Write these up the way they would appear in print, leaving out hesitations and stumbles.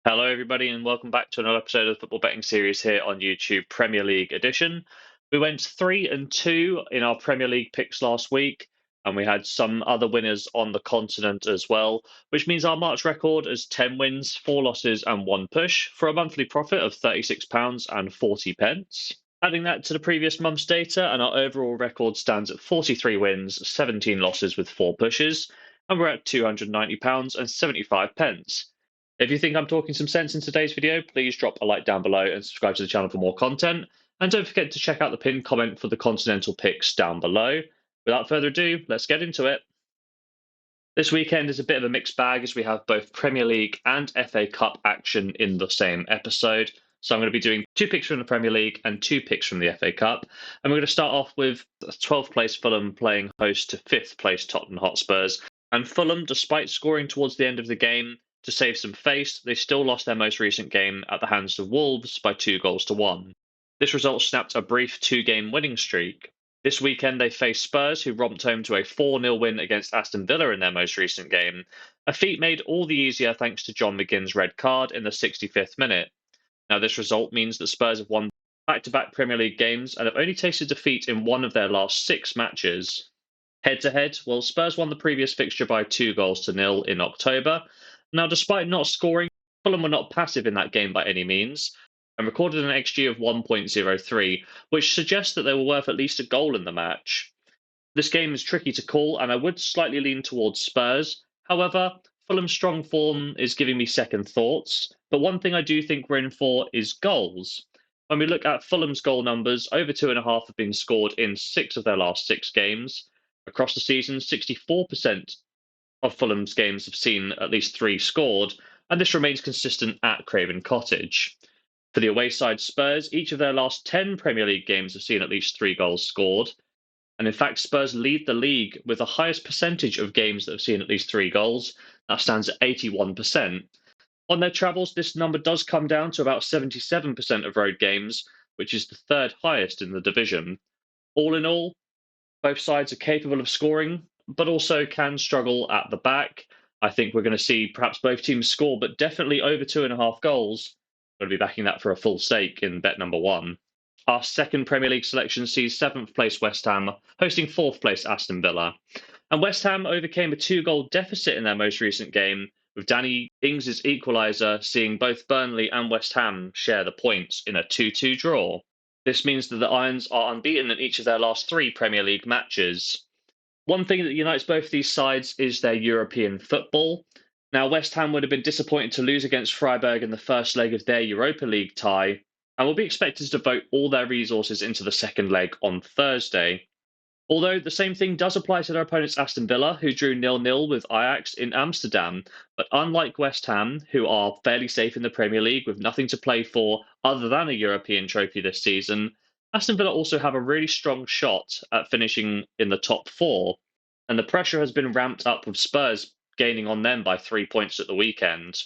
Hello, everybody, and welcome back to another episode of the Football Betting Series here on YouTube, Premier League edition. We went 3-2 in our Premier League picks last week, and we had some other winners on the continent as well, which means our March record is 10 wins, 4 losses, and 1 push for a monthly profit of £36.40. Adding that to the previous month's data, and our overall record stands at 43 wins, 17 losses with 4 pushes, and we're at £290.75. If you think I'm talking some sense in today's video, please drop a like down below and subscribe to the channel for more content. And don't forget to check out the pinned comment for the continental picks down below. Without further ado, let's get into it. This weekend is a bit of a mixed bag as we have both Premier League and FA Cup action in the same episode. So I'm going to be doing 2 picks from the Premier League and 2 picks from the FA Cup. And we're going to start off with 12th place Fulham playing host to 5th place Tottenham Hotspurs. And Fulham, despite scoring towards the end of the game, to save some face, they still lost their most recent game at the hands of Wolves by 2-1. This result snapped a brief 2-game winning streak. This weekend they faced Spurs, who romped home to a 4-0 win against Aston Villa in their most recent game, a feat made all the easier thanks to John McGinn's red card in the 65th minute. Now this result means that Spurs have won back-to-back Premier League games and have only tasted defeat in one of their last 6 matches. Head-to-head, well, Spurs won the previous fixture by 2-0 in October. Now, despite not scoring, Fulham were not passive in that game by any means, and recorded an XG of 1.03, which suggests that they were worth at least a goal in the match. This game is tricky to call, and I would slightly lean towards Spurs. However, Fulham's strong form is giving me second thoughts, but one thing I do think we're in for is goals. When we look at Fulham's goal numbers, over 2.5 have been scored in 6 of their last 6 games. Across the season, 64% of Fulham's games have seen at least 3 scored, and this remains consistent at Craven Cottage. For the away side Spurs, each of their last 10 Premier League games have seen at least 3 goals scored, and in fact Spurs lead the league with the highest percentage of games that have seen at least 3 goals. That stands at 81%. On their travels, this number does come down to about 77% of road games, which is the 3rd highest in the division. All in all, both sides are capable of scoring, but also can struggle at the back. I think we're going to see perhaps both teams score, but definitely over 2.5 goals. I'm going to be backing that for a full stake in bet number 1. Our second Premier League selection sees 7th place West Ham hosting 4th place Aston Villa. And West Ham overcame a 2-goal deficit in their most recent game, with Danny Ings' equaliser seeing both Burnley and West Ham share the points in a 2-2 draw. This means that the Irons are unbeaten in each of their last 3 Premier League matches. One thing that unites both these sides is their European football. Now, West Ham would have been disappointed to lose against Freiburg in the first leg of their Europa League tie, and will be expected to devote all their resources into the second leg on Thursday. Although the same thing does apply to their opponents Aston Villa, who drew 0-0 with Ajax in Amsterdam. But unlike West Ham, who are fairly safe in the Premier League with nothing to play for other than a European trophy this season, Aston Villa also have a really strong shot at finishing in the top 4. And the pressure has been ramped up with Spurs gaining on them by 3 points at the weekend.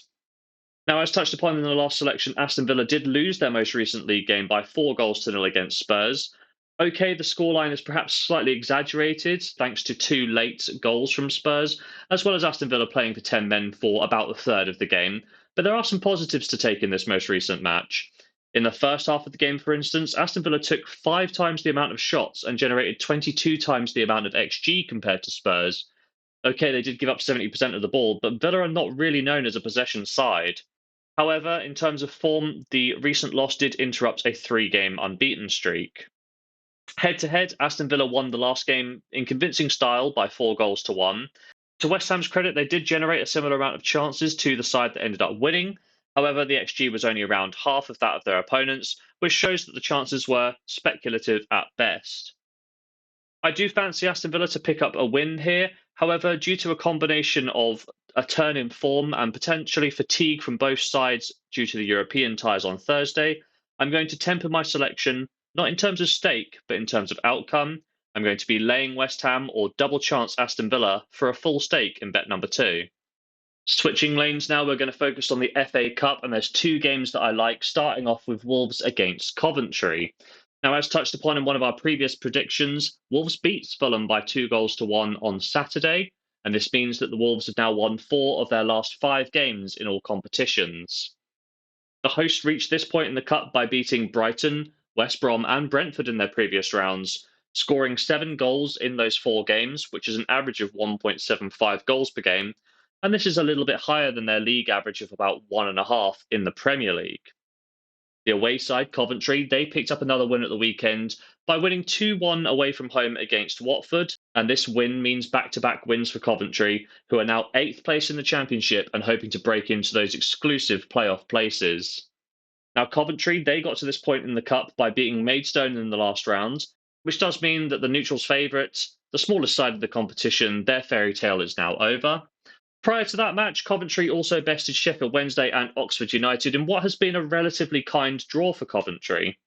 Now, as touched upon in the last selection, Aston Villa did lose their most recent league game by 4-0 against Spurs. Okay, the scoreline is perhaps slightly exaggerated thanks to 2 late goals from Spurs, as well as Aston Villa playing for 10 men for about a third of the game. But there are some positives to take in this most recent match. In the first half of the game, for instance, Aston Villa took 5 times the amount of shots and generated 22 times the amount of XG compared to Spurs. Okay, they did give up 70% of the ball, but Villa are not really known as a possession side. However, in terms of form, the recent loss did interrupt a 3-game unbeaten streak. Head-to-head, Aston Villa won the last game in convincing style by 4-1. To West Ham's credit, they did generate a similar amount of chances to the side that ended up winning. However, the XG was only around half of that of their opponents, which shows that the chances were speculative at best. I do fancy Aston Villa to pick up a win here. However, due to a combination of a turn in form and potentially fatigue from both sides due to the European ties on Thursday, I'm going to temper my selection, not in terms of stake, but in terms of outcome. I'm going to be laying West Ham or double chance Aston Villa for a full stake in bet number 2. Switching lanes now, we're going to focus on the FA Cup, and there's 2 games that I like, starting off with Wolves against Coventry. Now, as touched upon in one of our previous predictions, Wolves beats Fulham by 2-1 on Saturday, and this means that the Wolves have now won 4 of their last 5 games in all competitions. The hosts reached this point in the Cup by beating Brighton, West Brom, and Brentford in their previous rounds, scoring 7 goals in those 4 games, which is an average of 1.75 goals per game, and this is a little bit higher than their league average of about 1.5 in the Premier League. The away side, Coventry, they picked up another win at the weekend by winning 2-1 away from home against Watford, and this win means back-to-back wins for Coventry, who are now 8th place in the Championship and hoping to break into those exclusive playoff places. Now, Coventry, they got to this point in the Cup by beating Maidstone in the last round, which does mean that the neutrals' favourites, the smallest side of the competition, their fairy tale is now over. Prior to that match, Coventry also bested Sheffield Wednesday and Oxford United in what has been a relatively kind draw for Coventry.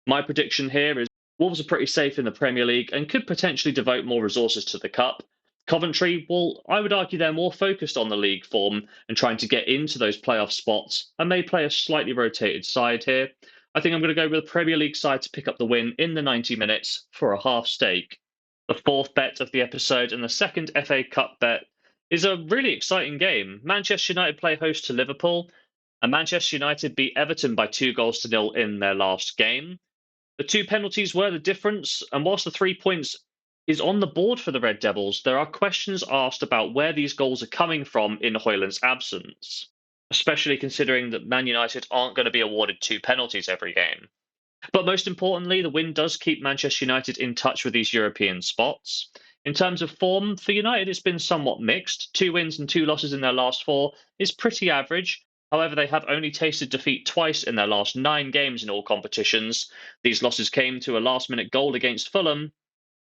My prediction here is Wolves are pretty safe in the Premier League and could potentially devote more resources to the Cup. Coventry, well, I would argue they're more focused on the league form and trying to get into those playoff spots and may play a slightly rotated side here. I think I'm going to go with the Premier League side to pick up the win in the 90 minutes for a half stake. The fourth bet of the episode and the second FA Cup bet is a really exciting game. Manchester United play host to Liverpool, and Manchester United beat Everton by 2-0 in their last game. The 2 penalties were the difference, and whilst the 3 points is on the board for the Red Devils, there are questions asked about where these goals are coming from in Højlund's absence, especially considering that Man United aren't going to be awarded 2 penalties every game. But most importantly, the win does keep Manchester United in touch with these European spots. In terms of form, for United, it's been somewhat mixed. 2 wins and 2 losses in their last 4 is pretty average. However, they have only tasted defeat twice in their last 9 games in all competitions. These losses came to a last-minute goal against Fulham,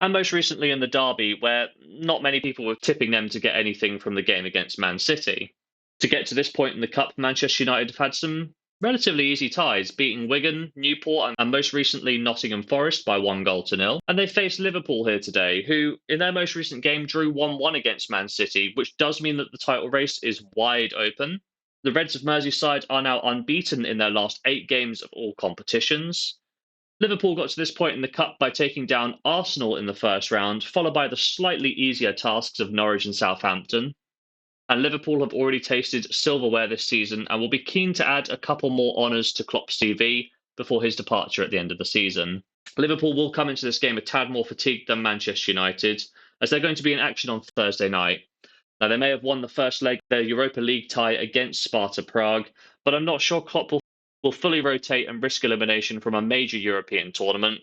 and most recently in the derby, where not many people were tipping them to get anything from the game against Man City. To get to this point in the Cup, Manchester United have had some relatively easy ties, beating Wigan, Newport, and most recently Nottingham Forest by 1-0. And they faced Liverpool here today, who in their most recent game drew 1-1 against Man City, which does mean that the title race is wide open. The Reds of Merseyside are now unbeaten in their last 8 games of all competitions. Liverpool got to this point in the Cup by taking down Arsenal in the first round, followed by the slightly easier tasks of Norwich and Southampton. And Liverpool have already tasted silverware this season and will be keen to add a couple more honours to Klopp's CV before his departure at the end of the season. Liverpool will come into this game a tad more fatigued than Manchester United, as they're going to be in action on Thursday night. Now, they may have won the first leg, their Europa League tie against Sparta Prague, but I'm not sure Klopp will fully rotate and risk elimination from a major European tournament.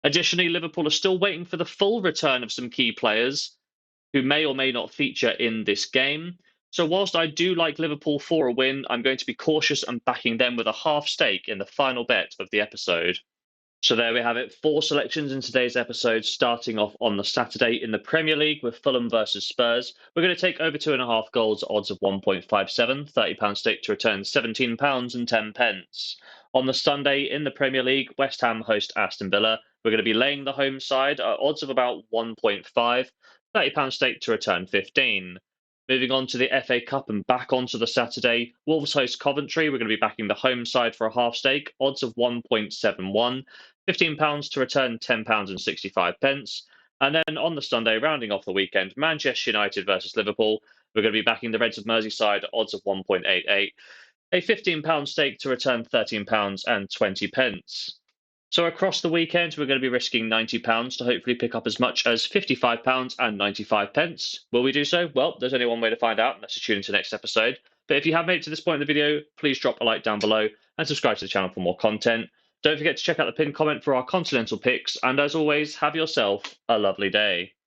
Additionally, Liverpool are still waiting for the full return of some key players who may or may not feature in this game. So whilst I do like Liverpool for a win, I'm going to be cautious and backing them with a half stake in the final bet of the episode. So there we have it, 4 selections in today's episode, starting off on the Saturday in the Premier League with Fulham versus Spurs. We're going to take over 2.5 goals, odds of 1.57, £30 stake to return £17.10. On the Sunday in the Premier League, West Ham host Aston Villa. We're going to be laying the home side at odds of about 1.5, £30 stake to return 15. Moving on to the FA Cup and back onto the Saturday, Wolves host Coventry. We're going to be backing the home side for a half stake, odds of 1.71, £15 to return £10.65. And then on the Sunday, rounding off the weekend, Manchester United versus Liverpool. We're going to be backing the Reds of Merseyside, odds of 1.88, a £15 stake to return £13.20. So across the weekend, we're going to be risking £90 to hopefully pick up as much as £55.95. Will we do so? Well, there's only one way to find out, and that's to tune into the next episode. But if you have made it to this point in the video, please drop a like down below and subscribe to the channel for more content. Don't forget to check out the pinned comment for our continental picks, and as always, have yourself a lovely day.